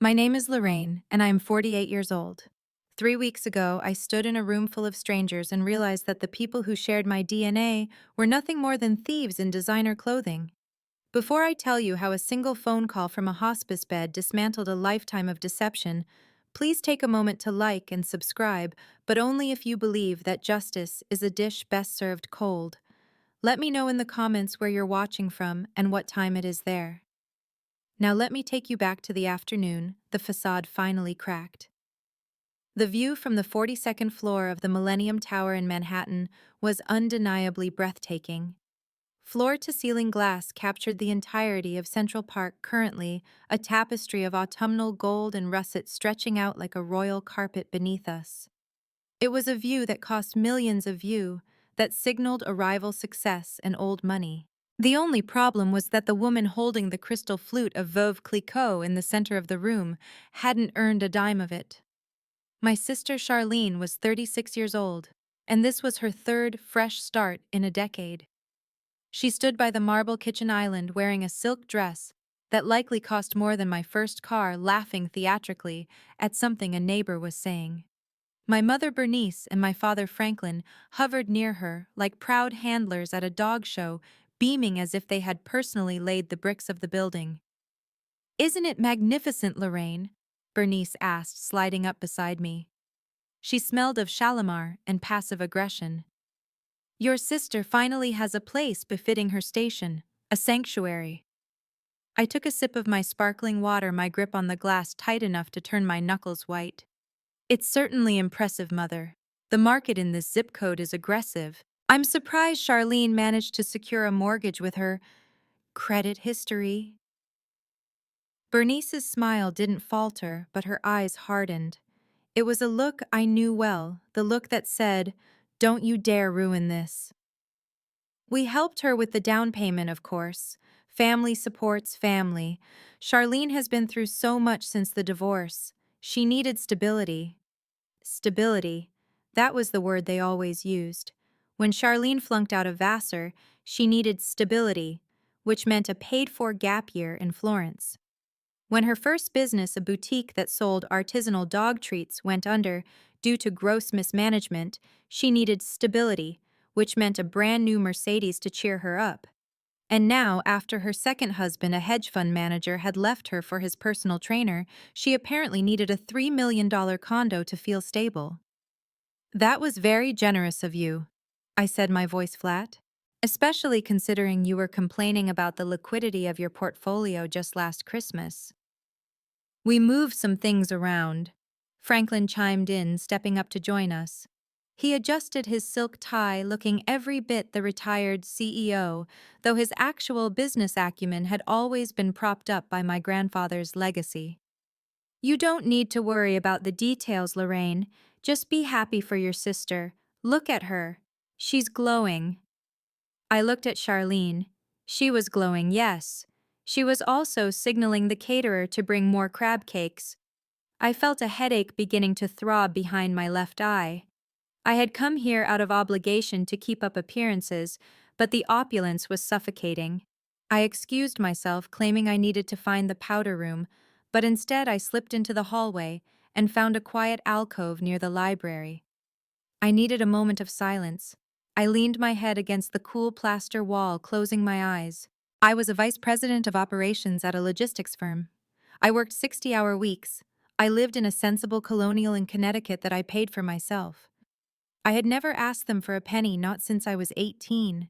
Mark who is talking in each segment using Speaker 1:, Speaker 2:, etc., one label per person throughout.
Speaker 1: My name is Lorraine, and I am 48 years old. 3 weeks ago, I stood in a room full of strangers and realized that the people who shared my DNA were nothing more than thieves in designer clothing. Before I tell you how a single phone call from a hospice bed dismantled a lifetime of deception, please take a moment to like and subscribe, but only if you believe that justice is a dish best served cold. Let me know in the comments where you're watching from and what time it is there. Now let me take you back to the afternoon the facade finally cracked. The view from the 42nd floor of the Millennium Tower in Manhattan was undeniably breathtaking. Floor-to-ceiling glass captured the entirety of Central Park, currently a tapestry of autumnal gold and russet stretching out like a royal carpet beneath us. It was a view that cost millions of you, that signaled arrival success and old money. The only problem was that the woman holding the crystal flute of Veuve Clicquot in the center of the room hadn't earned a dime of it. My sister Charlene was 36 years old, and this was her third fresh start in a decade. She stood by the marble kitchen island wearing a silk dress that likely cost more than my first car, laughing theatrically at something a neighbor was saying. My mother Bernice and my father Franklin hovered near her like proud handlers at a dog show, beaming as if they had personally laid the bricks of the building. "Isn't it magnificent, Lorraine?" Bernice asked, sliding up beside me. She smelled of Shalimar and passive aggression. "Your sister finally has a place befitting her station, a sanctuary." I took a sip of my sparkling water, my grip on the glass tight enough to turn my knuckles white. "It's certainly impressive, Mother. The market in this zip code is aggressive. I'm surprised Charlene managed to secure a mortgage with her credit history." Bernice's smile didn't falter, but her eyes hardened. It was a look I knew well, the look that said, "Don't you dare ruin this." We helped her with the down payment, of course. Family supports family. Charlene has been through so much since the divorce. She needed stability. Stability. That was the word they always used. When Charlene flunked out of Vassar, she needed stability, which meant a paid-for gap year in Florence. When her first business, a boutique that sold artisanal dog treats, went under due to gross mismanagement, she needed stability, which meant a brand new Mercedes to cheer her up. And now, after her second husband, a hedge fund manager, had left her for his personal trainer, she apparently needed a $3 million condo to feel stable. "That was very generous of you," I said, my voice flat. "Especially considering you were complaining about the liquidity of your portfolio just last Christmas." "We moved some things around," Franklin chimed in, stepping up to join us. He adjusted his silk tie, looking every bit the retired CEO, though his actual business acumen had always been propped up by my grandfather's legacy. "You don't need to worry about the details, Lorraine. Just be happy for your sister. Look at her. She's glowing." I looked at Charlene. She was glowing, yes. She was also signaling the caterer to bring more crab cakes. I felt a headache beginning to throb behind my left eye. I had come here out of obligation to keep up appearances, but the opulence was suffocating. I excused myself, claiming I needed to find the powder room, but instead I slipped into the hallway and found a quiet alcove near the library. I needed a moment of silence. I leaned my head against the cool plaster wall, closing my eyes. I was a vice president of operations at a logistics firm. I worked 60-hour weeks. I lived in a sensible colonial in Connecticut that I paid for myself. I had never asked them for a penny, not since I was 18.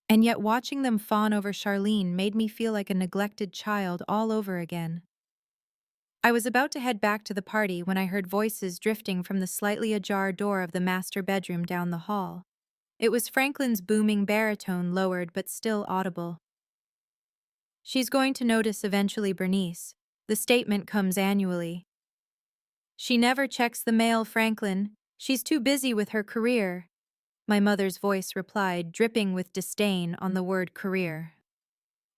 Speaker 1: And yet watching them fawn over Charlene made me feel like a neglected child all over again. I was about to head back to the party when I heard voices drifting from the slightly ajar door of the master bedroom down the hall. It was Franklin's booming baritone, lowered but still audible. "She's going to notice eventually, Bernice. The statement comes annually." "She never checks the mail, Franklin. She's too busy with her career," my mother's voice replied, dripping with disdain on the word career.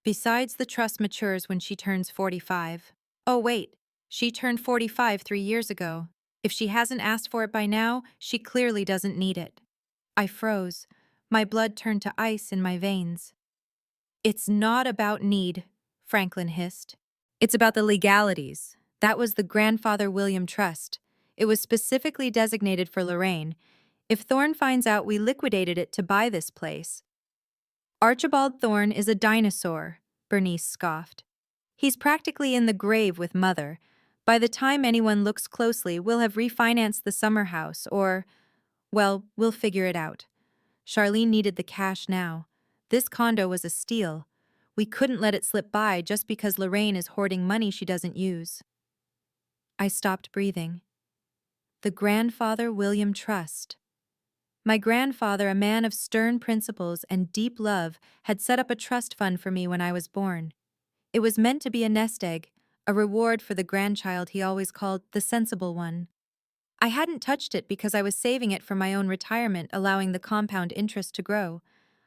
Speaker 1: "Besides, the trust matures when she turns 45. Oh wait, she turned 45 3 years ago. If she hasn't asked for it by now, she clearly doesn't need it." I froze. My blood turned to ice in my veins. "It's not about need," Franklin hissed. "It's about the legalities. That was the Grandfather William Trust. It was specifically designated for Lorraine. If Thorne finds out we liquidated it to buy this place. Archibald Thorne is a dinosaur, Bernice scoffed. He's practically in the grave with Mother. By the time anyone looks closely, we'll have refinanced the summer house, or, well, we'll figure it out. Charlene needed the cash now. This condo was a steal. We couldn't let it slip by just because Lorraine is hoarding money she doesn't use. I stopped breathing. The Grandfather William Trust. My grandfather, a man of stern principles and deep love, had set up a trust fund for me when I was born. It was meant to be a nest egg, a reward for the grandchild he always called the sensible one. I hadn't touched it because I was saving it for my own retirement, allowing the compound interest to grow.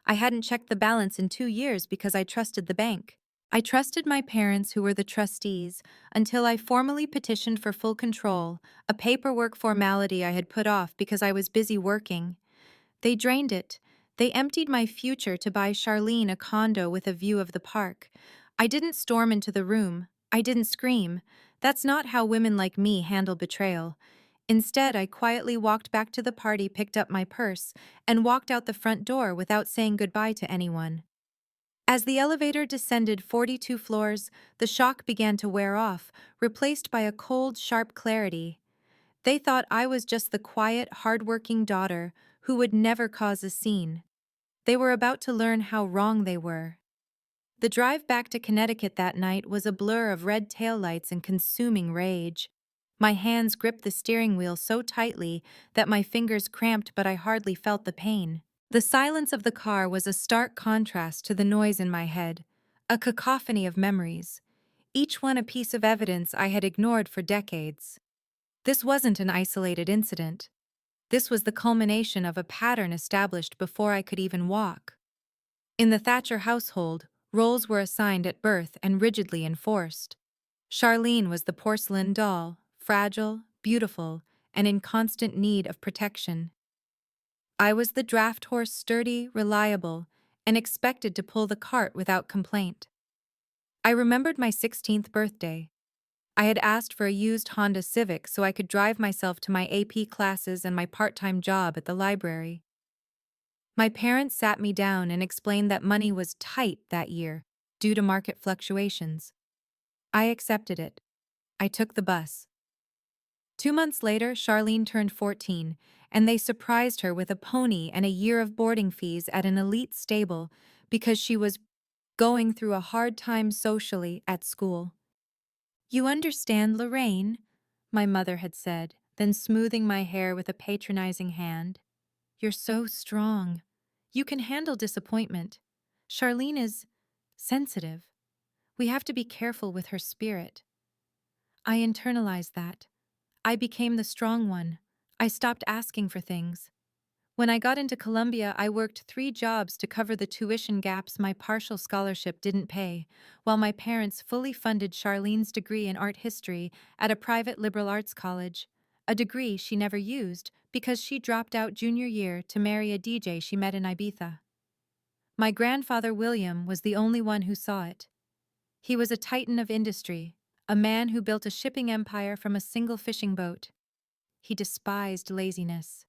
Speaker 1: I hadn't checked the balance in 2 years because I trusted the bank. I trusted my parents, who were the trustees, until I formally petitioned for full control, a paperwork formality I had put off because I was busy working. They drained it. They emptied my future to buy Charlene a condo with a view of the park. I didn't storm into the room. I didn't scream. That's not how women like me handle betrayal. Instead, I quietly walked back to the party, picked up my purse, and walked out the front door without saying goodbye to anyone. As the elevator descended 42 floors, the shock began to wear off, replaced by a cold, sharp clarity. They thought I was just the quiet, hard-working daughter who would never cause a scene. They were about to learn how wrong they were. The drive back to Connecticut that night was a blur of red taillights and consuming rage. My hands gripped the steering wheel so tightly that my fingers cramped, but I hardly felt the pain. The silence of the car was a stark contrast to the noise in my head, a cacophony of memories, each one a piece of evidence I had ignored for decades. This wasn't an isolated incident. This was the culmination of a pattern established before I could even walk. In the Thatcher household, roles were assigned at birth and rigidly enforced. Charlene was the porcelain doll, fragile, beautiful, and in constant need of protection. I was the draft horse, sturdy, reliable, and expected to pull the cart without complaint. I remembered my 16th birthday. I had asked for a used Honda Civic so I could drive myself to my AP classes and my part-time job at the library. My parents sat me down and explained that money was tight that year due to market fluctuations. I accepted it. I took the bus. 2 months later, Charlene turned 14, and they surprised her with a pony and a year of boarding fees at an elite stable because she was going through a hard time socially at school. "You understand, Lorraine," my mother had said, then smoothing my hair with a patronizing hand. "You're so strong. You can handle disappointment. Charlene is sensitive. We have to be careful with her spirit." I internalized that. I became the strong one. I stopped asking for things. When I got into Columbia, I worked 3 jobs to cover the tuition gaps my partial scholarship didn't pay, while my parents fully funded Charlene's degree in art history at a private liberal arts college, a degree she never used because she dropped out junior year to marry a DJ she met in Ibiza. My grandfather William was the only one who saw it. He was a titan of industry, a man who built a shipping empire from a single fishing boat. He despised laziness.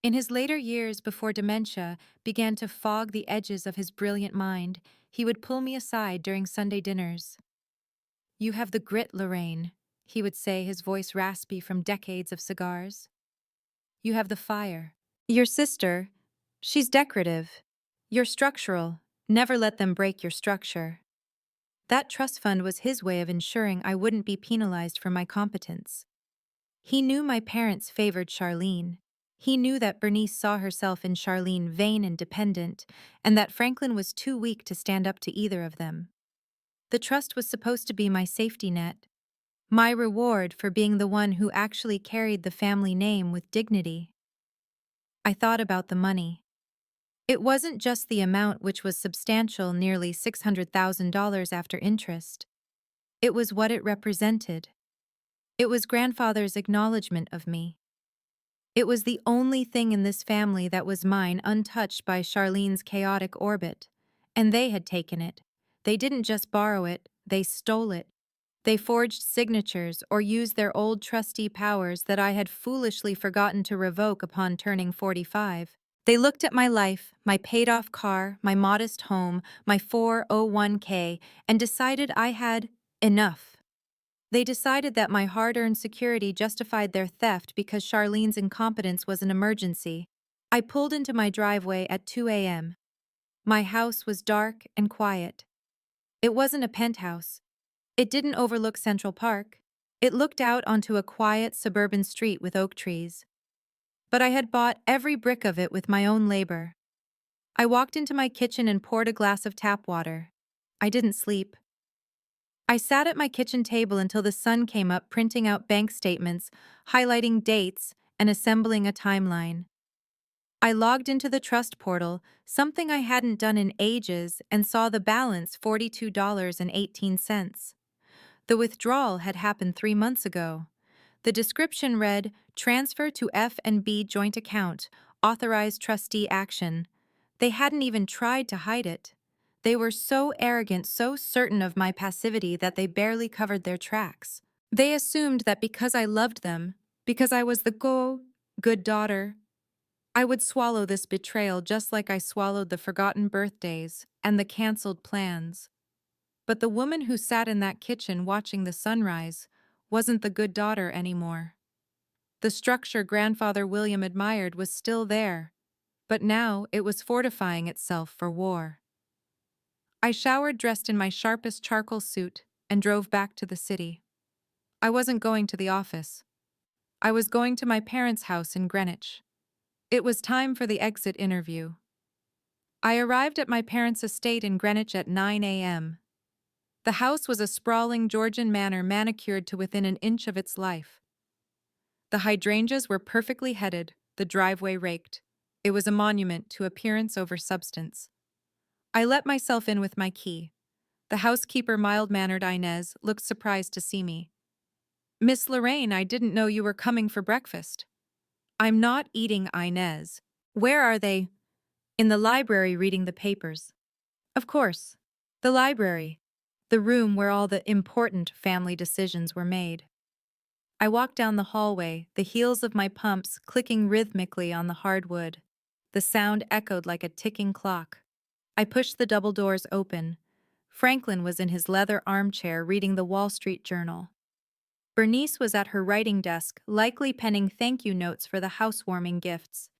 Speaker 1: In his later years, before dementia began to fog the edges of his brilliant mind, he would pull me aside during Sunday dinners. "You have the grit, Lorraine," he would say, his voice raspy from decades of cigars. "You have the fire. Your sister, she's decorative. You're structural. Never let them break your structure." That trust fund was his way of ensuring I wouldn't be penalized for my competence. He knew my parents favored Charlene. He knew that Bernice saw herself in Charlene vain and dependent, and that Franklin was too weak to stand up to either of them. The trust was supposed to be my safety net, my reward for being the one who actually carried the family name with dignity. I thought about the money. It wasn't just the amount, which was substantial, nearly $600,000 after interest. It was what it represented. It was grandfather's acknowledgement of me. It was the only thing in this family that was mine, untouched by Charlene's chaotic orbit. And they had taken it. They didn't just borrow it, they stole it. They forged signatures or used their old trustee powers that I had foolishly forgotten to revoke upon turning 45. They looked at my life, my paid-off car, my modest home, my 401k, and decided I had enough. They decided that my hard-earned security justified their theft because Charlene's incompetence was an emergency. I pulled into my driveway at 2 a.m. My house was dark and quiet. It wasn't a penthouse. It didn't overlook Central Park. It looked out onto a quiet suburban street with oak trees. But I had bought every brick of it with my own labor. I walked into my kitchen and poured a glass of tap water. I didn't sleep. I sat at my kitchen table until the sun came up, printing out bank statements, highlighting dates, and assembling a timeline. I logged into the trust portal, something I hadn't done in ages, and saw the balance $42.18. The withdrawal had happened 3 months ago. The description read, "Transfer to F&B joint account, authorized trustee action." They hadn't even tried to hide it. They were so arrogant, so certain of my passivity that they barely covered their tracks. They assumed that because I loved them, because I was the good daughter, I would swallow this betrayal just like I swallowed the forgotten birthdays and the canceled plans. But the woman who sat in that kitchen watching the sunrise wasn't the good daughter anymore. The structure Grandfather William admired was still there, but now it was fortifying itself for war. I showered dressed in my sharpest charcoal suit and drove back to the city. I wasn't going to the office. I was going to my parents' house in Greenwich. It was time for the exit interview. I arrived at my parents' estate in Greenwich at 9 a.m. The house was a sprawling Georgian manor manicured to within an inch of its life. The hydrangeas were perfectly headed, the driveway raked. It was a monument to appearance over substance. I let myself in with my key. The housekeeper, mild-mannered Inez, looked surprised to see me. "Miss Lorraine, I didn't know you were coming for breakfast." "I'm not eating, Inez." "Where are they?" "In the library reading the papers." "Of course. The library. The room where all the important family decisions were made." I walked down the hallway, the heels of my pumps clicking rhythmically on the hardwood. The sound echoed like a ticking clock. I pushed the double doors open. Franklin was in his leather armchair reading the Wall Street Journal. Bernice was at her writing desk, likely penning thank you notes for the housewarming gifts.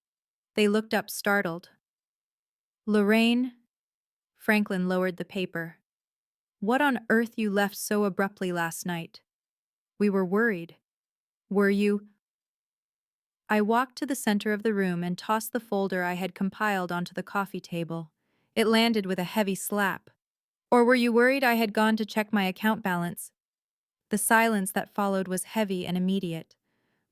Speaker 1: They looked up startled. "Lorraine?" Franklin lowered the paper. "What on earth you left so abruptly last night?" "We were worried." "Were you?" I walked to the center of the room and tossed the folder I had compiled onto the coffee table. It landed with a heavy slap. "Or were you worried I had gone to check my account balance?" The silence that followed was heavy and immediate.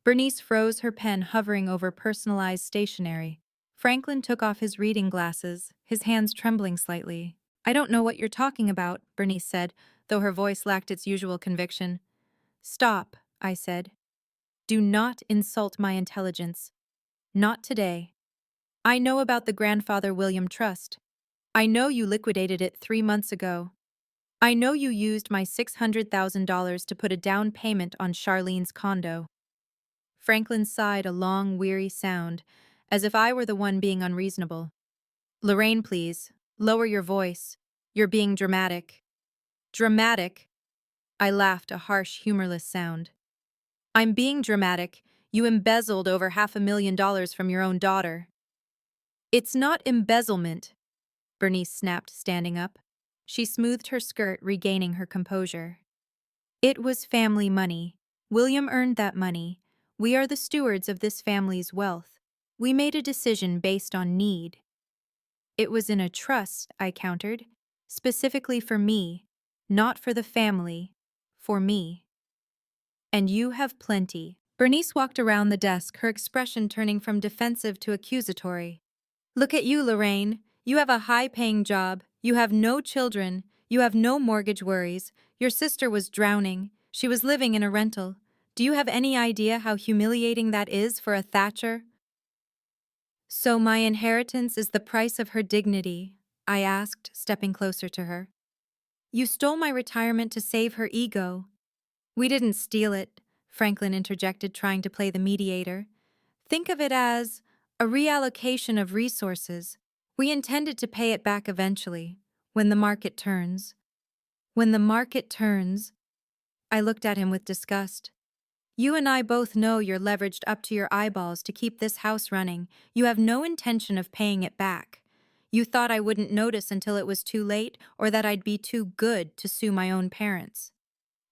Speaker 1: Bernice froze, her pen hovering over personalized stationery. Franklin took off his reading glasses, his hands trembling slightly. "I don't know what you're talking about," Bernice said, though her voice lacked its usual conviction. "Stop," I said. "Do not insult my intelligence. Not today. I know about the Grandfather William Trust. I know you liquidated it 3 months ago. I know you used my $600,000 to put a down payment on Charlene's condo." Franklin sighed, a long, weary sound, as if I were the one being unreasonable. "Lorraine, please, lower your voice. You're being dramatic." "Dramatic?" I laughed, a harsh, humorless sound. "I'm being dramatic. You embezzled over $500,000 from your own daughter." "It's not embezzlement," Bernice snapped, standing up. She smoothed her skirt, regaining her composure. "It was family money. William earned that money. We are the stewards of this family's wealth. We made a decision based on need." "It was in a trust," I countered. "Specifically for me. Not for the family. For me." "And you have plenty." Bernice walked around the desk, her expression turning from defensive to accusatory. "Look at you, Lorraine. You have a high-paying job. You have no children. You have no mortgage worries. Your sister was drowning. She was living in a rental. Do you have any idea how humiliating that is for a Thatcher?" "So my inheritance is the price of her dignity?" I asked, stepping closer to her. "You stole my retirement to save her ego. We didn't steal it, Franklin interjected, trying to play the mediator. Think of it as a reallocation of resources. We intended to pay it back eventually, when the market turns. When the market turns, I looked at him with disgust. You and I both know you're leveraged up to your eyeballs to keep this house running. You have no intention of paying it back. You thought I wouldn't notice until it was too late, or that I'd be too good to sue my own parents.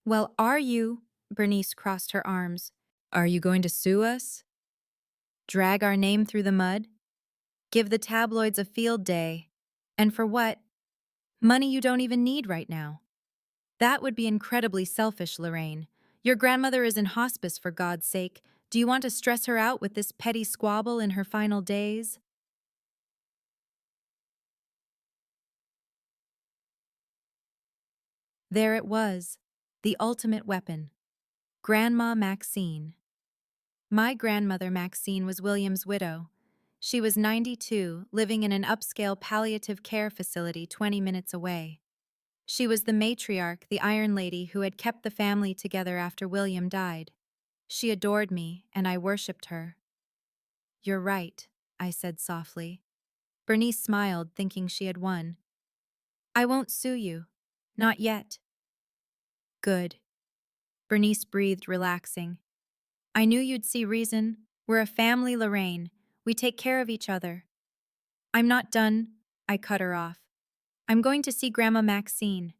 Speaker 1: Well, are you? Bernice crossed her arms. Are you going to sue us? Drag our name through the mud? Give the tabloids a field day? And for what? Money you don't even need right now. That would be incredibly selfish, Lorraine. Your grandmother is in hospice, for God's sake. Do you want to stress her out with this petty squabble in her final days? There it was, the ultimate weapon. Grandma Maxine. My grandmother Maxine was William's widow. She was 92, living in an upscale palliative care facility 20 minutes away. She was the matriarch, the Iron Lady who had kept the family together after William died. She adored me, and I worshipped her. You're right, I said softly. Bernice smiled, thinking she had won. I won't sue you. Not yet. Good. Bernice breathed, relaxing. I knew you'd see reason. We're a family, Lorraine. We take care of each other. I'm not done, I cut her off. I'm going to see Grandma Maxine.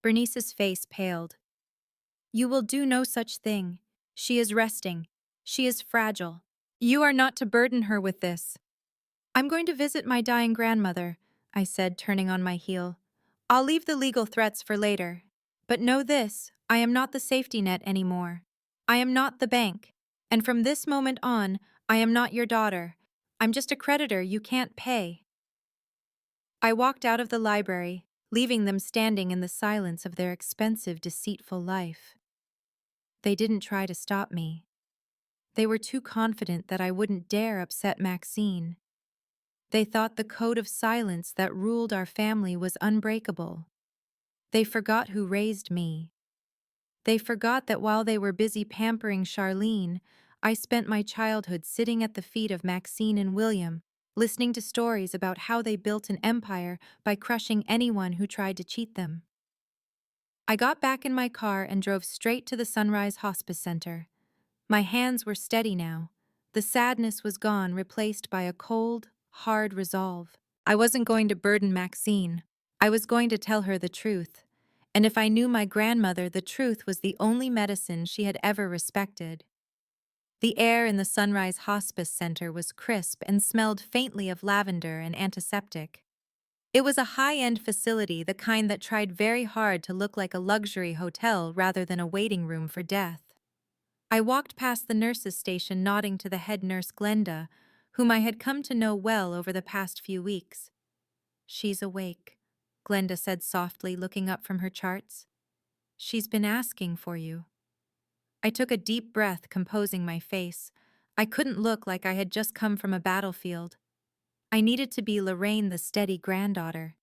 Speaker 1: Bernice's face paled. You will do no such thing. She is resting. She is fragile. You are not to burden her with this. I'm going to visit my dying grandmother, I said, turning on my heel. I'll leave the legal threats for later. But know this, I am not the safety net anymore. I am not the bank. And from this moment on, I am not your daughter. I'm just a creditor you can't pay. I walked out of the library, leaving them standing in the silence of their expensive, deceitful life. They didn't try to stop me. They were too confident that I wouldn't dare upset Maxine. They thought the code of silence that ruled our family was unbreakable. They forgot who raised me. They forgot that while they were busy pampering Charlene, I spent my childhood sitting at the feet of Maxine and William, listening to stories about how they built an empire by crushing anyone who tried to cheat them. I got back in my car and drove straight to the Sunrise Hospice Center. My hands were steady now. The sadness was gone, replaced by a cold, hard resolve. I wasn't going to burden Maxine. I was going to tell her the truth. And if I knew my grandmother, the truth was the only medicine she had ever respected. The air in the Sunrise Hospice Center was crisp and smelled faintly of lavender and antiseptic. It was a high-end facility, the kind that tried very hard to look like a luxury hotel rather than a waiting room for death. I walked past the nurse's station, nodding to the head nurse, Glenda, whom I had come to know well over the past few weeks. She's awake, Glenda said softly, looking up from her charts. She's been asking for you. I took a deep breath, composing my face. I couldn't look like I had just come from a battlefield. I needed to be Lorraine, the steady granddaughter.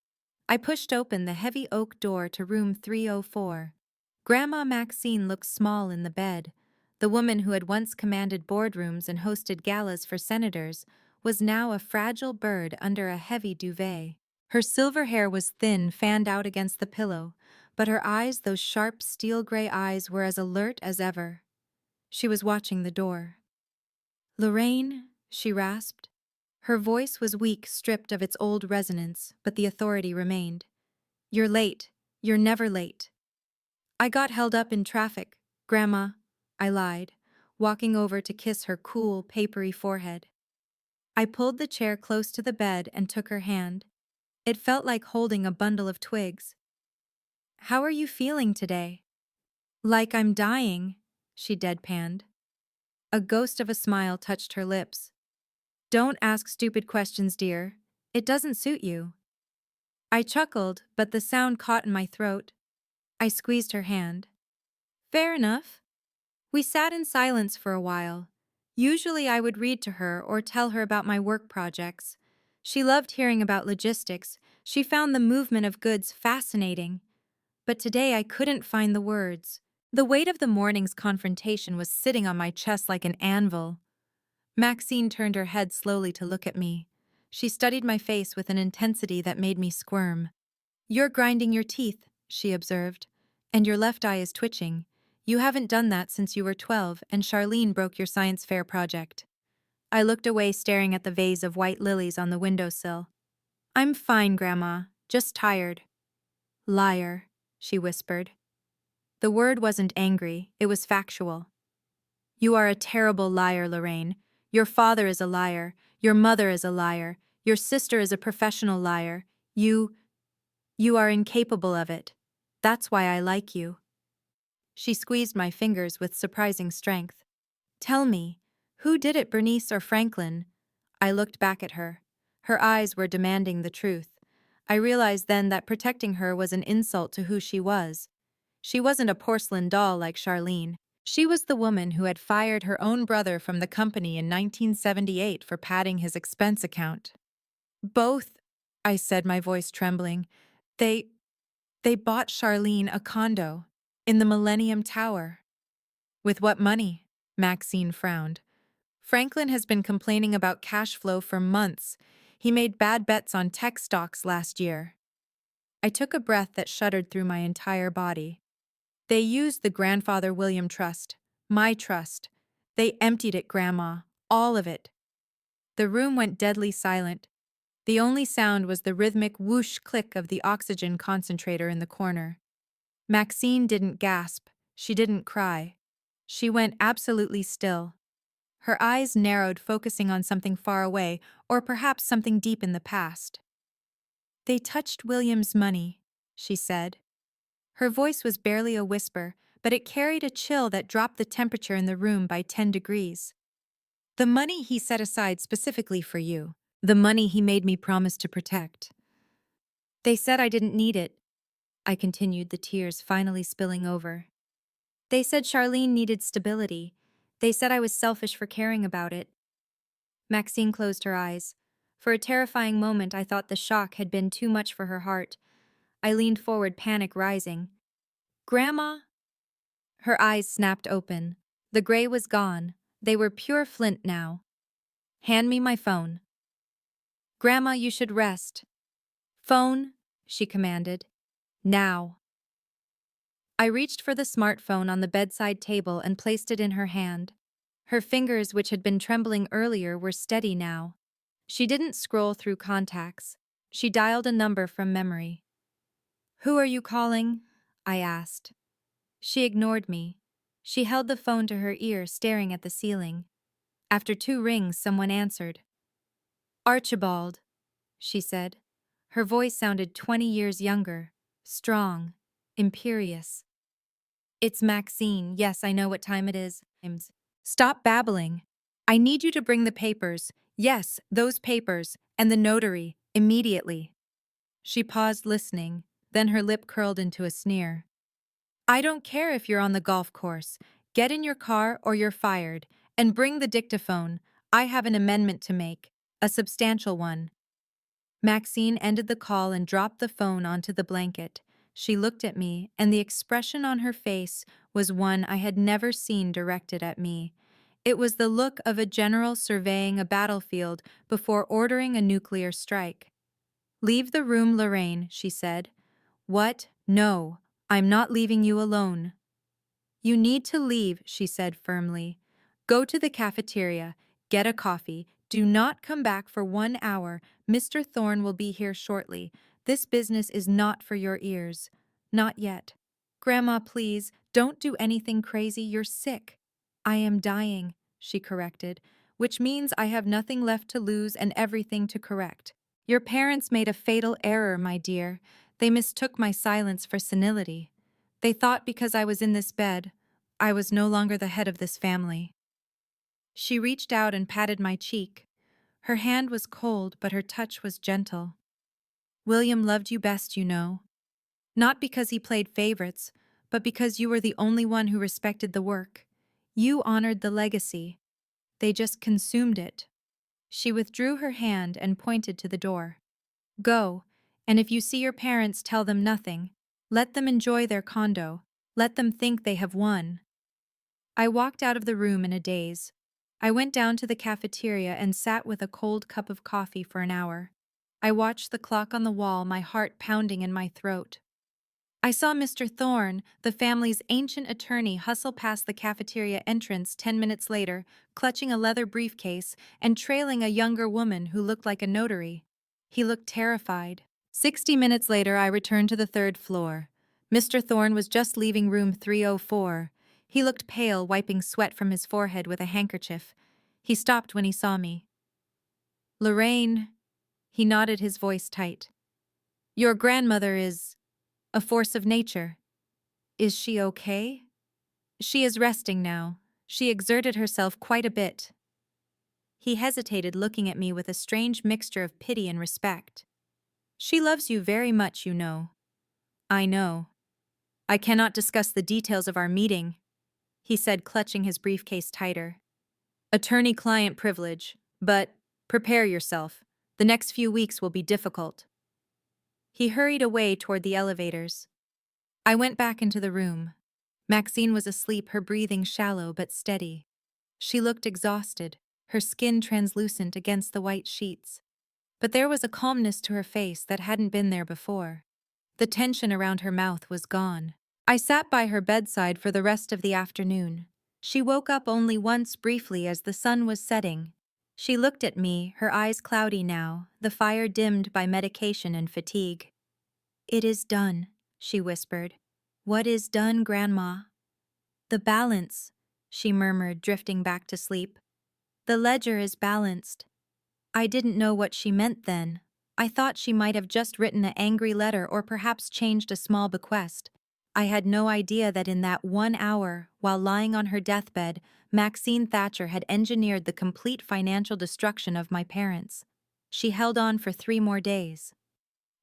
Speaker 1: I pushed open the heavy oak door to room 304. Grandma Maxine looked small in the bed. The woman who had once commanded boardrooms and hosted galas for senators was now a fragile bird under a heavy duvet. Her silver hair was thin, fanned out against the pillow, but her eyes, those sharp steel-gray eyes, were as alert as ever. She was watching the door. "Lorraine," she rasped. Her voice was weak, stripped of its old resonance, but the authority remained. "You're late. You're never late." "I got held up in traffic, Grandma," I lied, walking over to kiss her cool, papery forehead. I pulled the chair close to the bed and took her hand. It felt like holding a bundle of twigs. "How are you feeling today?" "Like I'm dying," she deadpanned. A ghost of a smile touched her lips. "Don't ask stupid questions, dear. It doesn't suit you." I chuckled, but the sound caught in my throat. I squeezed her hand. "Fair enough." We sat in silence for a while. Usually I would read to her or tell her about my work projects. She loved hearing about logistics. She found the movement of goods fascinating. But today I couldn't find the words. The weight of the morning's confrontation was sitting on my chest like an anvil. Maxine turned her head slowly to look at me. She studied my face with an intensity that made me squirm. "You're grinding your teeth," she observed, "and your left eye is twitching. You haven't done that since you were 12 and Charlene broke your science fair project." I looked away, staring at the vase of white lilies on the windowsill. "I'm fine, Grandma, just tired." "Liar," she whispered. The word wasn't angry, it was factual. "You are a terrible liar, Lorraine. Your father is a liar. Your mother is a liar. Your sister is a professional liar. You are incapable of it. That's why I like you." She squeezed my fingers with surprising strength. "Tell me, who did it, Bernice or Franklin?" I looked back at her. Her eyes were demanding the truth. I realized then that protecting her was an insult to who she was. She wasn't a porcelain doll like Charlene. She was the woman who had fired her own brother from the company in 1978 for padding his expense account. "Both," I said, my voice trembling. They bought Charlene a condo in the Millennium Tower." "With what money?" Maxine frowned. "Franklin has been complaining about cash flow for months. He made bad bets on tech stocks last year." I took a breath that shuddered through my entire body. "They used the Grandfather William Trust, my trust. They emptied it, Grandma, all of it." The room went deadly silent. The only sound was the rhythmic whoosh click of the oxygen concentrator in the corner. Maxine didn't gasp. She didn't cry. She went absolutely still. Her eyes narrowed, focusing on something far away, or perhaps something deep in the past. "They touched William's money," she said. Her voice was barely a whisper, but it carried a chill that dropped the temperature in the room by 10 degrees. "The money he set aside specifically for you. The money he made me promise to protect. They said I didn't need it," I continued, the tears finally spilling over. "They said Charlene needed stability. They said I was selfish for caring about it." Maxine closed her eyes. For a terrifying moment, I thought the shock had been too much for her heart. I leaned forward, panic rising. "Grandma?" Her eyes snapped open. The gray was gone. They were pure flint now. "Hand me my phone." "Grandma, you should rest." "Phone," she commanded. "Now." I reached for the smartphone on the bedside table and placed it in her hand. Her fingers, which had been trembling earlier, were steady now. She didn't scroll through contacts. She dialed a number from memory. "Who are you calling?" I asked. She ignored me. She held the phone to her ear, staring at the ceiling. After 2 rings, someone answered. "Archibald," she said. Her voice sounded 20 years younger, strong, imperious. "It's Maxine. Yes, I know what time it is." "Stop babbling. I need you to bring the papers. Yes, those papers, and the notary, immediately." She paused, listening, then her lip curled into a sneer. "I don't care if you're on the golf course. Get in your car or you're fired, and bring the dictaphone. I have an amendment to make, a substantial one." Maxine ended the call and dropped the phone onto the blanket. She looked at me, and the expression on her face was one I had never seen directed at me. It was the look of a general surveying a battlefield before ordering a nuclear strike. "Leave the room, Lorraine," she said. "What? No, I'm not leaving you alone." "You need to leave," she said firmly. "Go to the cafeteria, get a coffee. Do not come back for 1 hour. Mr. Thorne will be here shortly. This business is not for your ears. Not yet. Grandma, please, don't do anything crazy. You're sick." "I am dying," she corrected, "which means I have nothing left to lose and everything to correct. Your parents made a fatal error, my dear. They mistook my silence for senility. They thought because I was in this bed, I was no longer the head of this family." She reached out and patted my cheek. Her hand was cold, but her touch was gentle. "William loved you best, you know. Not because he played favorites, but because you were the only one who respected the work. You honored the legacy. They just consumed it." She withdrew her hand and pointed to the door. "Go, and if you see your parents, tell them nothing. Let them enjoy their condo. Let them think they have won. I walked out of the room in a daze. I went down to the cafeteria and sat with a cold cup of coffee for an hour. I watched the clock on the wall, my heart pounding in my throat. I saw Mr. Thorne, the family's ancient attorney, hustle past the cafeteria entrance 10 minutes later, clutching a leather briefcase and trailing a younger woman who looked like a notary. He looked terrified. 60 minutes later, I returned to the third floor. Mr. Thorne was just leaving room 304. He looked pale, wiping sweat from his forehead with a handkerchief. He stopped when he saw me. "Lorraine," he nodded, his voice tight. "Your grandmother is a force of nature. Is she okay?" "She is resting now. She exerted herself quite a bit." He hesitated, looking at me with a strange mixture of pity and respect. "She loves you very much, you know." "I know. I cannot discuss the details of our meeting," he said, clutching his briefcase tighter. "Attorney-client privilege, but prepare yourself. The next few weeks will be difficult." He hurried away toward the elevators. I went back into the room. Maxine was asleep, her breathing shallow but steady. She looked exhausted, her skin translucent against the white sheets. But there was a calmness to her face that hadn't been there before. The tension around her mouth was gone. I sat by her bedside for the rest of the afternoon. She woke up only once, briefly, as the sun was setting. She looked at me, her eyes cloudy now, the fire dimmed by medication and fatigue. "It is done," she whispered. "What is done, Grandma?" "The balance," she murmured, drifting back to sleep. "The ledger is balanced." I didn't know what she meant then. I thought she might have just written an angry letter or perhaps changed a small bequest. I had no idea that in that 1 hour, while lying on her deathbed, Maxine Thatcher had engineered the complete financial destruction of my parents. She held on for 3 more days.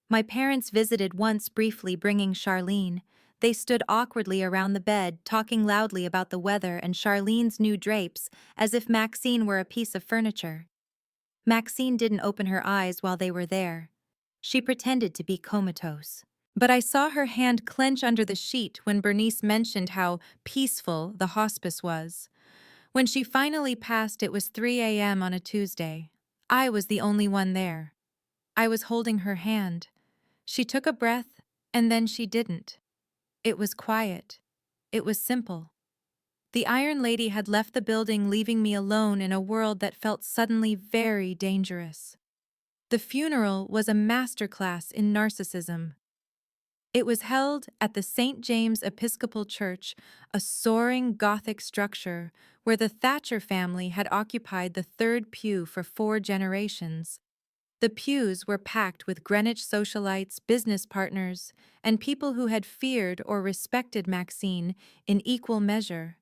Speaker 1: My parents visited once briefly, bringing Charlene. They stood awkwardly around the bed, talking loudly about the weather and Charlene's new drapes, as if Maxine were a piece of furniture. Maxine didn't open her eyes while they were there. She pretended to be comatose. But I saw her hand clench under the sheet when Bernice mentioned how peaceful the hospice was. When she finally passed, it was 3 a.m. on a Tuesday. I was the only one there. I was holding her hand. She took a breath, and then she didn't. It was quiet. It was simple. The Iron Lady had left the building, leaving me alone in a world that felt suddenly very dangerous. The funeral was a masterclass in narcissism. It was held at the St. James Episcopal Church, a soaring Gothic structure where the Thatcher family had occupied the third pew for 4 generations. The pews were packed with Greenwich socialites, business partners, and people who had feared or respected Maxine in equal measure.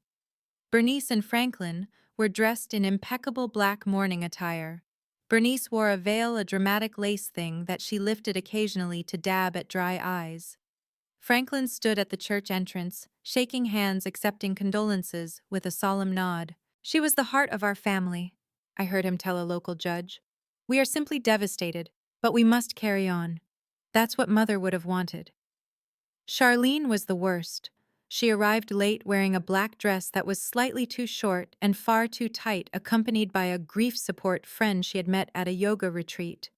Speaker 1: Bernice and Franklin were dressed in impeccable black mourning attire. Bernice wore a veil, a dramatic lace thing that she lifted occasionally to dab at dry eyes. Franklin stood at the church entrance, shaking hands, accepting condolences with a solemn nod. "She was the heart of our family," I heard him tell a local judge. "We are simply devastated, but we must carry on. That's what Mother would have wanted." Charlene was the worst. She arrived late, wearing a black dress that was slightly too short and far too tight, accompanied by a grief support friend she had met at a yoga retreat.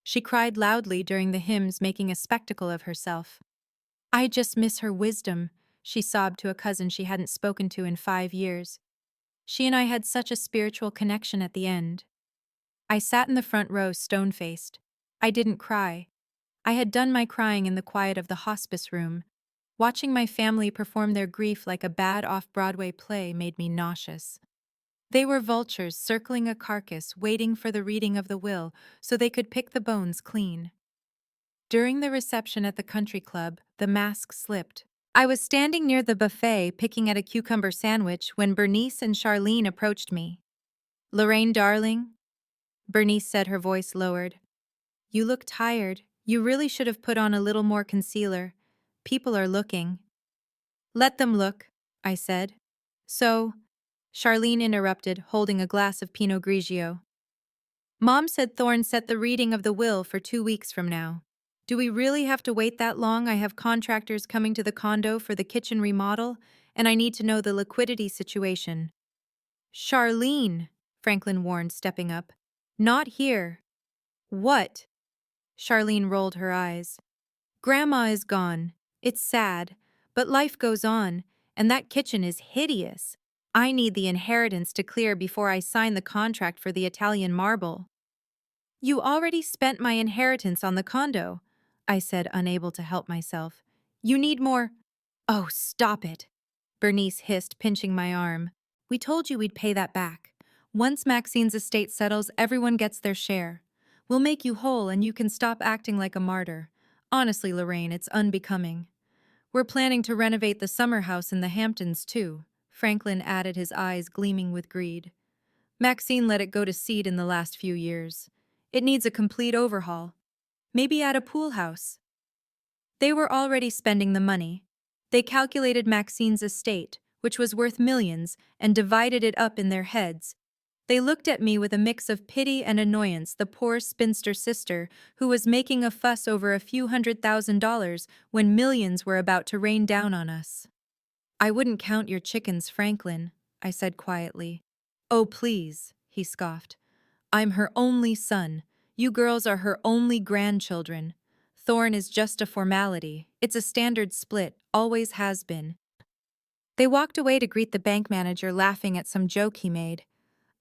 Speaker 1: She cried loudly during the hymns, making a spectacle of herself. "I just miss her wisdom," she sobbed to a cousin she hadn't spoken to in 5 years. "She and I had such a spiritual connection at the end." I sat in the front row, stone-faced. I didn't cry. I had done my crying in the quiet of the hospice room. Watching my family perform their grief like a bad off-Broadway play made me nauseous. They were vultures circling a carcass, waiting for the reading of the will so they could pick the bones clean. During the reception at the country club, the mask slipped. I was standing near the buffet picking at a cucumber sandwich when Bernice and Charlene approached me. "Lorraine, darling," Bernice said, her voice lowered. "You look tired. You really should have put on a little more concealer. People are looking." "Let them look," I said. "So," Charlene interrupted, holding a glass of Pinot Grigio. "Mom said Thorne set the reading of the will for 2 weeks from now." Do we really have to wait that long? I have contractors coming to the condo for the kitchen remodel, and I need to know the liquidity situation. Charlene, Franklin warned, stepping up. Not here. What? Charlene rolled her eyes. Grandma is gone. It's sad, but life goes on, and that kitchen is hideous. I need the inheritance to clear before I sign the contract for the Italian marble. You already spent my inheritance on the condo, I said, unable to help myself. You need more. Oh, stop it, Bernice hissed, pinching my arm. We told you we'd pay that back. Once Maxine's estate settles, everyone gets their share. We'll make you whole and you can stop acting like a martyr. Honestly, Lorraine, it's unbecoming. We're planning to renovate the summer house in the Hamptons, too, Franklin added, his eyes gleaming with greed. Maxine let it go to seed in the last few years. It needs a complete overhaul. Maybe add a pool house. They were already spending the money. They calculated Maxine's estate, which was worth millions, and divided it up in their heads. They looked at me with a mix of pity and annoyance, the poor spinster sister who was making a fuss over a few $100,000 when millions were about to rain down on us. I wouldn't count your chickens, Franklin, I said quietly. Oh, please, he scoffed. I'm her only son. You girls are her only grandchildren. Thorne is just a formality. It's a standard split, always has been. They walked away to greet the bank manager, laughing at some joke he made.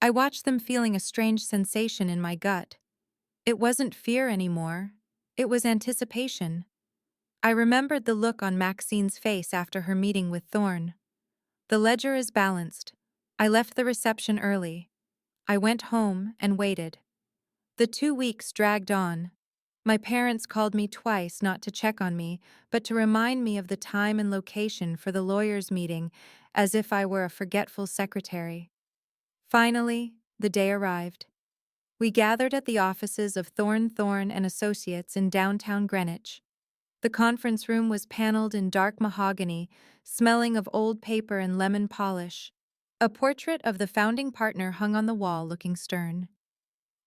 Speaker 1: I watched them, feeling a strange sensation in my gut. It wasn't fear anymore. It was anticipation. I remembered the look on Maxine's face after her meeting with Thorne. The ledger is balanced. I left the reception early. I went home and waited. The 2 weeks dragged on. My parents called me twice, not to check on me, but to remind me of the time and location for the lawyers' meeting, as if I were a forgetful secretary. Finally, the day arrived. We gathered at the offices of Thorne and Associates in downtown Greenwich. The conference room was paneled in dark mahogany, smelling of old paper and lemon polish. A portrait of the founding partner hung on the wall, looking stern.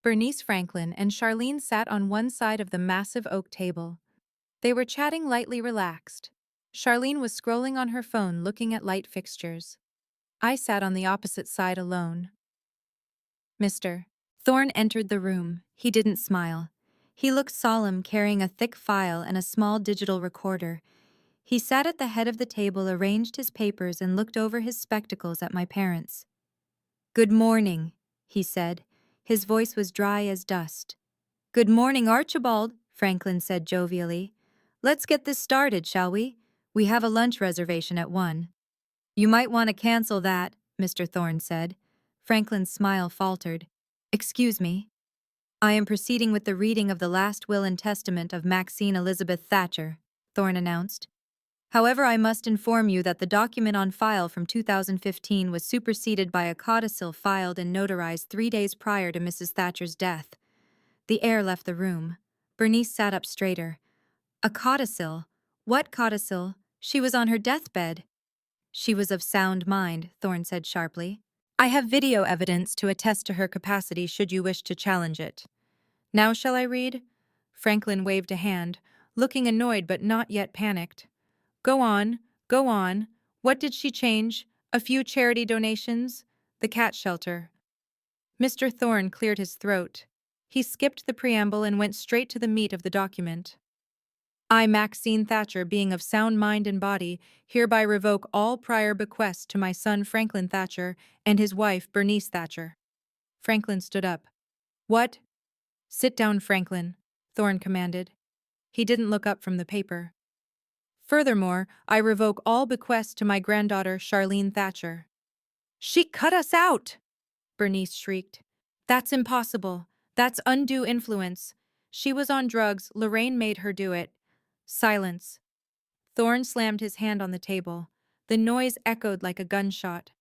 Speaker 1: Bernice, Franklin, and Charlene sat on one side of the massive oak table. They were chatting, lightly relaxed. Charlene was scrolling on her phone, looking at light fixtures. I sat on the opposite side alone. Mr. Thorne entered the room. He didn't smile. He looked solemn, carrying a thick file and a small digital recorder. He sat at the head of the table, arranged his papers, and looked over his spectacles at my parents. "Good morning," he said. His voice was dry as dust. "Good morning, Archibald," Franklin said jovially. "Let's get this started, shall we? We have a lunch reservation at 1. "You might want to cancel that," Mr. Thorne said. Franklin's smile faltered. "Excuse me. I am proceeding with the reading of the last will and testament of Maxine Elizabeth Thatcher," Thorne announced. "However, I must inform you that the document on file from 2015 was superseded by a codicil filed and notarized 3 days prior to Mrs. Thatcher's death." The heir left the room. Bernice sat up straighter. "A codicil? What codicil? She was on her deathbed." "She was of sound mind," Thorne said sharply. "I have video evidence to attest to her capacity should you wish to challenge it. Now shall I read?" Franklin waved a hand, looking annoyed but not yet panicked. Go on, go on. What did she change? A few charity donations? The cat shelter." Mr. Thorne cleared his throat. He skipped the preamble and went straight to the meat of the document. "I, Maxine Thatcher, being of sound mind and body, hereby revoke all prior bequests to my son Franklin Thatcher and his wife Bernice Thatcher." Franklin stood up. "What?" "Sit down, Franklin," Thorne commanded. He didn't look up from the paper. "Furthermore, I revoke all bequests to my granddaughter Charlene Thatcher." "She cut us out!" Bernice shrieked. "That's impossible. That's undue influence. She was on drugs. Lorraine made her do it." Silence. Thorne slammed his hand on the table. The noise echoed like a gunshot.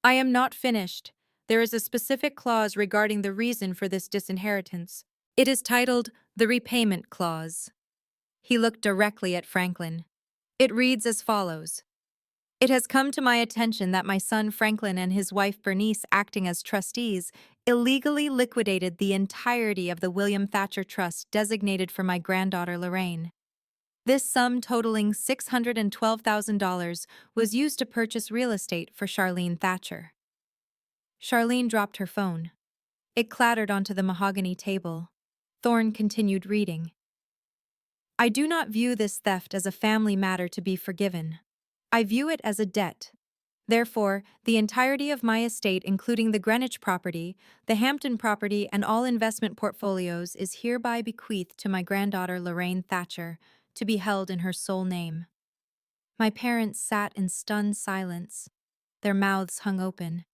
Speaker 1: "I am not finished. There is a specific clause regarding the reason for this disinheritance. It is titled the repayment clause." He looked directly at Franklin. "It reads as follows. It has come to my attention that my son Franklin and his wife Bernice, acting as trustees, illegally liquidated the entirety of the William Thatcher Trust designated for my granddaughter Lorraine. This sum, totaling $612,000, was used to purchase real estate for Charlene Thatcher. Charlene dropped her phone. It clattered onto the mahogany table. Thorne continued reading. I do not view this theft as a family matter to be forgiven. I view it as a debt. Therefore, the entirety of my estate, including the Greenwich property, the Hampton property, and all investment portfolios, is hereby bequeathed to my granddaughter Lorraine Thatcher, to be held in her sole name. My parents sat in stunned silence. Their mouths hung open.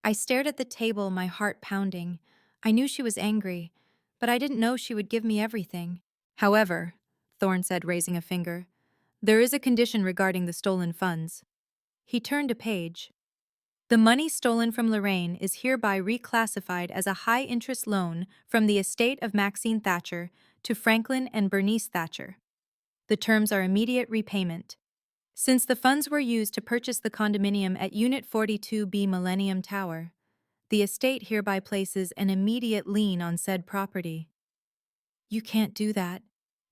Speaker 1: I stared at the table, my heart pounding. I knew she was angry, but I didn't know she would give me everything. However, Thorne said, raising a finger, there is a condition regarding the stolen funds. He turned a page. The money stolen from Lorraine is hereby reclassified as a high-interest loan from the estate of Maxine Thatcher to Franklin and Bernice Thatcher. The terms are immediate repayment. Since the funds were used to purchase the condominium at Unit 42B Millennium Tower, the estate hereby places an immediate lien on said property. You can't do that,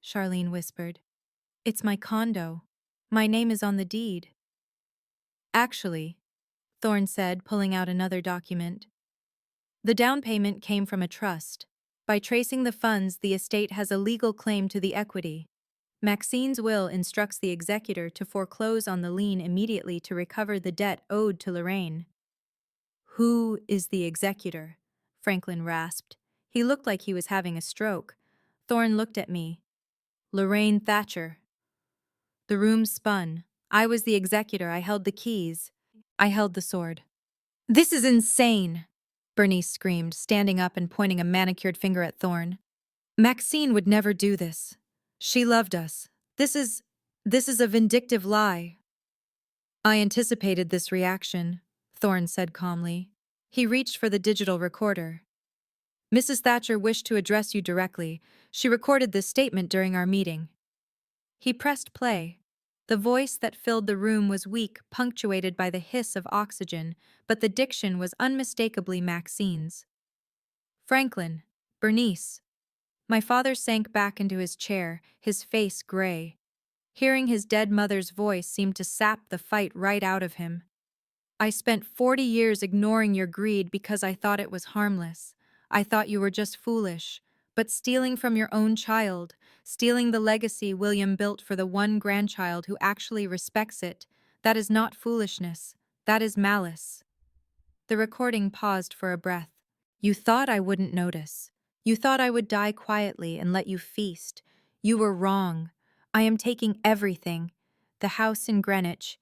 Speaker 1: Charlene whispered. It's my condo. My name is on the deed. Actually, Thorne said, pulling out another document. The down payment came from a trust. By tracing the funds, the estate has a legal claim to the equity. Maxine's will instructs the executor to foreclose on the lien immediately to recover the debt owed to Lorraine. Who is the executor? Franklin rasped. He looked like he was having a stroke. Thorne looked at me. Lorraine Thatcher. The room spun. I was the executor. I held the keys. I held the sword. This is insane, Bernice screamed, standing up and pointing a manicured finger at Thorne. Maxine would never do this. She loved us. This is a vindictive lie. I anticipated this reaction, Thorne said calmly. He reached for the digital recorder. Mrs. Thatcher wished to address you directly. She recorded this statement during our meeting. He pressed play. The voice that filled the room was weak, punctuated by the hiss of oxygen, but the diction was unmistakably Maxine's. Franklin, Bernice. My father sank back into his chair, his face gray. Hearing his dead mother's voice seemed to sap the fight right out of him. I spent 40 years ignoring your greed because I thought it was harmless. I thought you were just foolish. But stealing from your own child, stealing the legacy William built for the one grandchild who actually respects it, that is not foolishness. That is malice. The recording paused for a breath. You thought I wouldn't notice. You thought I would die quietly and let you feast. You were wrong. I am taking everything. The house in Greenwich.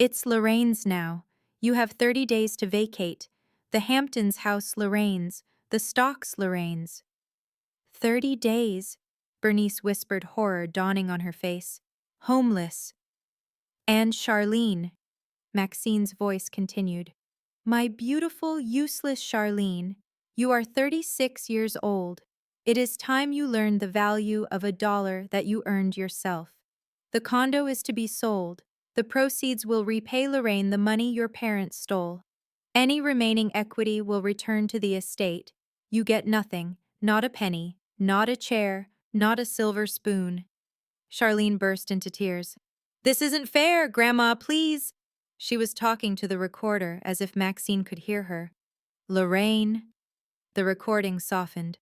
Speaker 1: It's Lorraine's now. You have 30 days to vacate. The Hamptons house Lorraine's. The stocks Lorraine's. 30 days, Bernice whispered, horror dawning on her face. Homeless. And Charlene, Maxine's voice continued. My beautiful, useless Charlene, you are 36 years old. It is time you learned the value of $1 that you earned yourself. The condo is to be sold. The proceeds will repay Lorraine the money your parents stole. Any remaining equity will return to the estate. You get nothing, not a penny. Not a chair, not a silver spoon. Charlene burst into tears. This isn't fair, Grandma, please. She was talking to the recorder as if Maxine could hear her. Lorraine. The recording softened.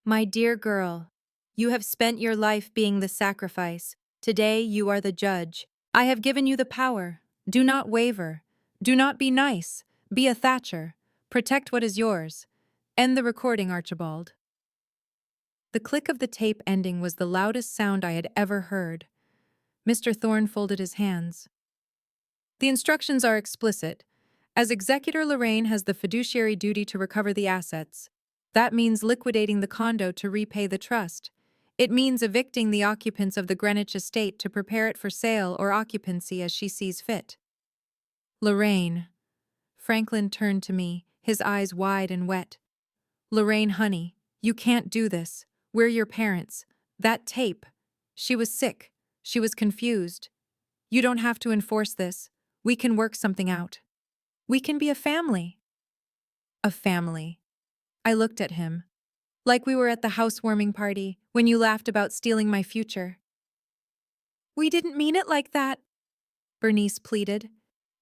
Speaker 1: My dear girl, you have spent your life being the sacrifice. Today you are the judge. I have given you the power. Do not waver. Do not be nice. Be a Thatcher. Protect what is yours. End the recording, Archibald. The click of the tape ending was the loudest sound I had ever heard. Mr. Thorne folded his hands. The instructions are explicit. As executor, Lorraine has the fiduciary duty to recover the assets. That means liquidating the condo to repay the trust. It means evicting the occupants of the Greenwich estate to prepare it for sale or occupancy as she sees fit. Lorraine. Franklin turned to me, his eyes wide and wet. Lorraine, honey, you can't do this. We're your parents. That tape. She was sick. She was confused. You don't have to enforce this. We can work something out. We can be a family. A family. I looked at him. Like we were at the housewarming party when you laughed about stealing my future. We didn't mean it like that, Bernice pleaded.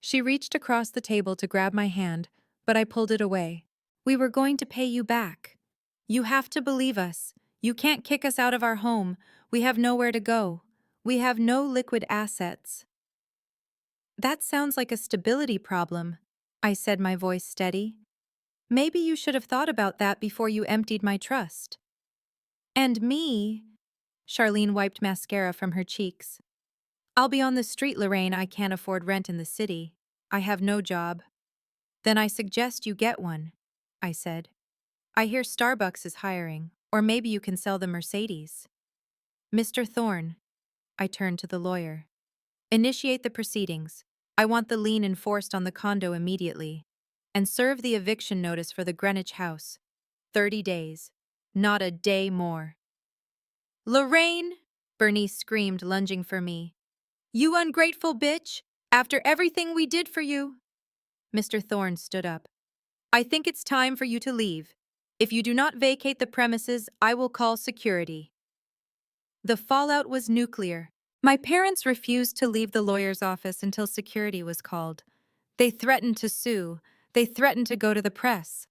Speaker 1: She reached across the table to grab my hand, but I pulled it away. We were going to pay you back. You have to believe us. You can't kick us out of our home. We have nowhere to go. We have no liquid assets. That sounds like a stability problem, I said, my voice steady. Maybe you should have thought about that before you emptied my trust. And me? Charlene wiped mascara from her cheeks. I'll be on the street, Lorraine. I can't afford rent in the city. I have no job. Then I suggest you get one, I said. I hear Starbucks is hiring, or maybe you can sell the Mercedes. Mr. Thorne, I turned to the lawyer. Initiate the proceedings. I want the lien enforced on the condo immediately. And serve the eviction notice for the Greenwich house. 30 days. Not a day more. Lorraine, Bernice screamed, lunging for me. You ungrateful bitch! After everything we did for you! Mr. Thorne stood up. I think it's time for you to leave. If you do not vacate the premises, I will call security. The fallout was nuclear. My parents refused to leave the lawyer's office until security was called. They threatened to sue. They threatened to go to the press.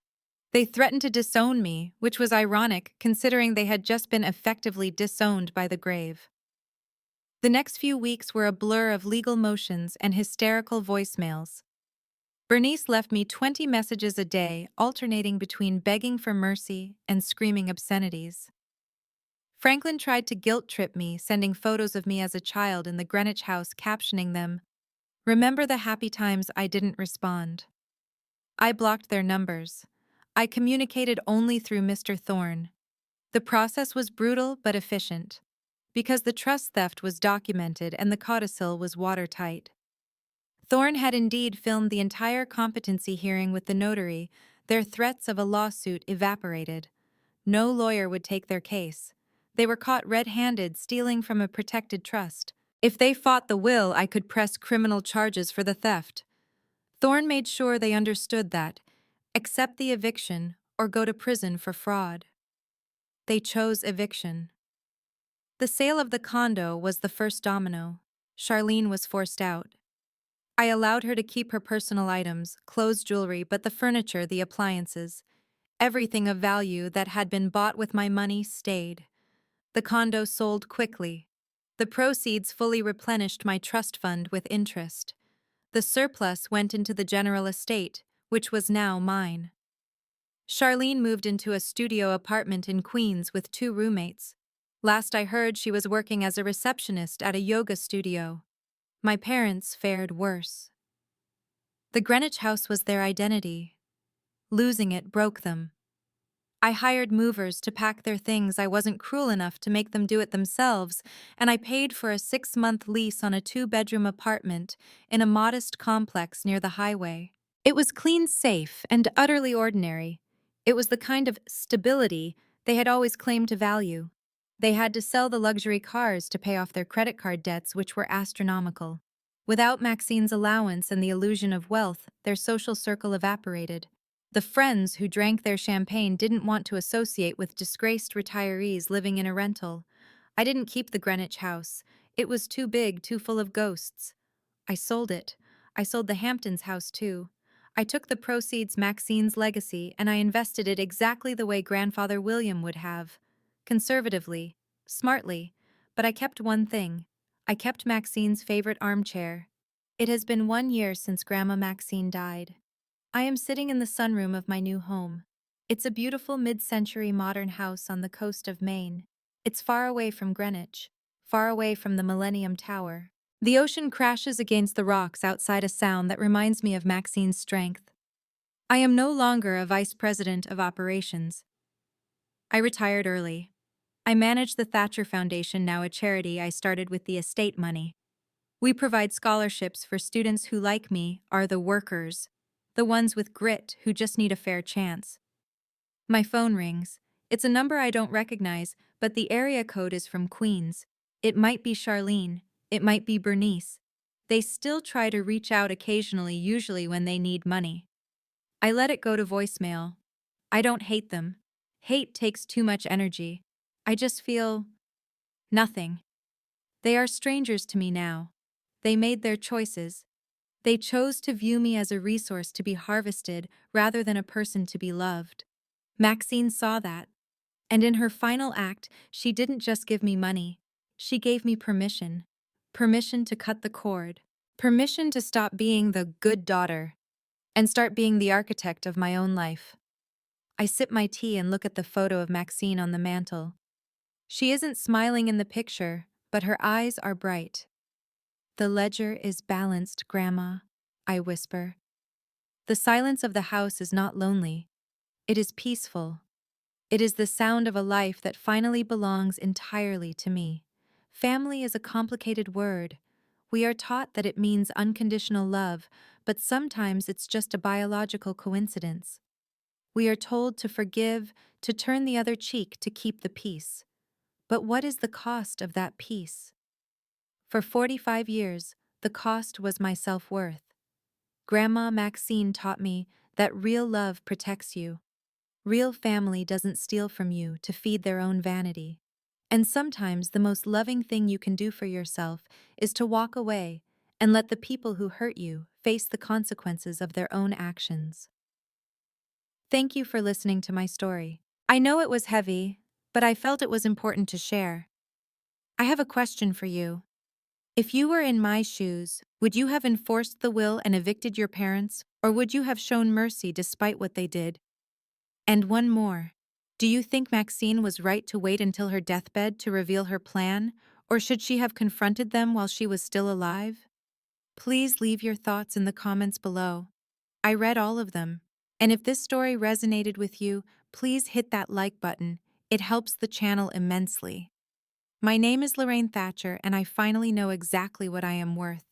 Speaker 1: They threatened to disown me, which was ironic considering they had just been effectively disowned by the grave. The next few weeks were a blur of legal motions and hysterical voicemails. Bernice left me 20 messages a day, alternating between begging for mercy and screaming obscenities. Franklin tried to guilt-trip me, sending photos of me as a child in the Greenwich house captioning them, "Remember the happy times I didn't respond." I blocked their numbers. I communicated only through Mr. Thorne. The process was brutal but efficient, because the trust theft was documented and the codicil was watertight. Thorne had indeed filmed the entire competency hearing with the notary. Their threats of a lawsuit evaporated. No lawyer would take their case. They were caught red-handed stealing from a protected trust. If they fought the will, I could press criminal charges for the theft. Thorne made sure they understood that. Accept the eviction or go to prison for fraud. They chose eviction. The sale of the condo was the first domino. Charlene was forced out. I allowed her to keep her personal items, clothes, jewelry, but the furniture, the appliances, everything of value that had been bought with my money stayed. The condo sold quickly. The proceeds fully replenished my trust fund with interest. The surplus went into the general estate, which was now mine. Charlene moved into a studio apartment in Queens with 2 roommates. Last I heard, she was working as a receptionist at a yoga studio. My parents fared worse. The Greenwich house was their identity. Losing it broke them. I hired movers to pack their things. I wasn't cruel enough to make them do it themselves, and I paid for a 6-month lease on a 2-bedroom apartment in a modest complex near the highway. It was clean, safe, and utterly ordinary. It was the kind of stability they had always claimed to value. They had to sell the luxury cars to pay off their credit card debts, which were astronomical. Without Maxine's allowance and the illusion of wealth, their social circle evaporated. The friends who drank their champagne didn't want to associate with disgraced retirees living in a rental. I didn't keep the Greenwich house. It was too big, too full of ghosts. I sold it. I sold the Hamptons house too. I took the proceeds, Maxine's legacy, and I invested it exactly the way Grandfather William would have. Conservatively, smartly, but I kept one thing. I kept Maxine's favorite armchair. It has been 1 year since Grandma Maxine died. I am sitting in the sunroom of my new home. It's a beautiful mid-century modern house on the coast of Maine. It's far away from Greenwich, far away from the Millennium Tower. The ocean crashes against the rocks outside, a sound that reminds me of Maxine's strength. I am no longer a vice president of operations. I retired early. I manage the Thatcher Foundation, now a charity I started with the estate money. We provide scholarships for students who, like me, are the workers, the ones with grit who just need a fair chance. My phone rings. It's a number I don't recognize, but the area code is from Queens. It might be Charlene. It might be Bernice. They still try to reach out occasionally, usually when they need money. I let it go to voicemail. I don't hate them. Hate takes too much energy. I just feel nothing. They are strangers to me now. They made their choices. They chose to view me as a resource to be harvested rather than a person to be loved. Maxine saw that. And in her final act, she didn't just give me money. She gave me permission. Permission to cut the cord. Permission to stop being the good daughter and start being the architect of my own life. I sip my tea and look at the photo of Maxine on the mantel. She isn't smiling in the picture, but her eyes are bright. "The ledger is balanced, Grandma," I whisper. The silence of the house is not lonely. It is peaceful. It is the sound of a life that finally belongs entirely to me. Family is a complicated word. We are taught that it means unconditional love, but sometimes it's just a biological coincidence. We are told to forgive, to turn the other cheek, to keep the peace. But what is the cost of that peace? For 45 years, the cost was my self-worth. Grandma Maxine taught me that real love protects you. Real family doesn't steal from you to feed their own vanity. And sometimes the most loving thing you can do for yourself is to walk away and let the people who hurt you face the consequences of their own actions. Thank you for listening to my story. I know it was heavy, but I felt it was important to share. I have a question for you. If you were in my shoes, would you have enforced the will and evicted your parents, or would you have shown mercy despite what they did? And one more. Do you think Maxine was right to wait until her deathbed to reveal her plan, or should she have confronted them while she was still alive? Please leave your thoughts in the comments below. I read all of them. And if this story resonated with you, please hit that like button. It helps the channel immensely. My name is Lorraine Thatcher, and I finally know exactly what I am worth.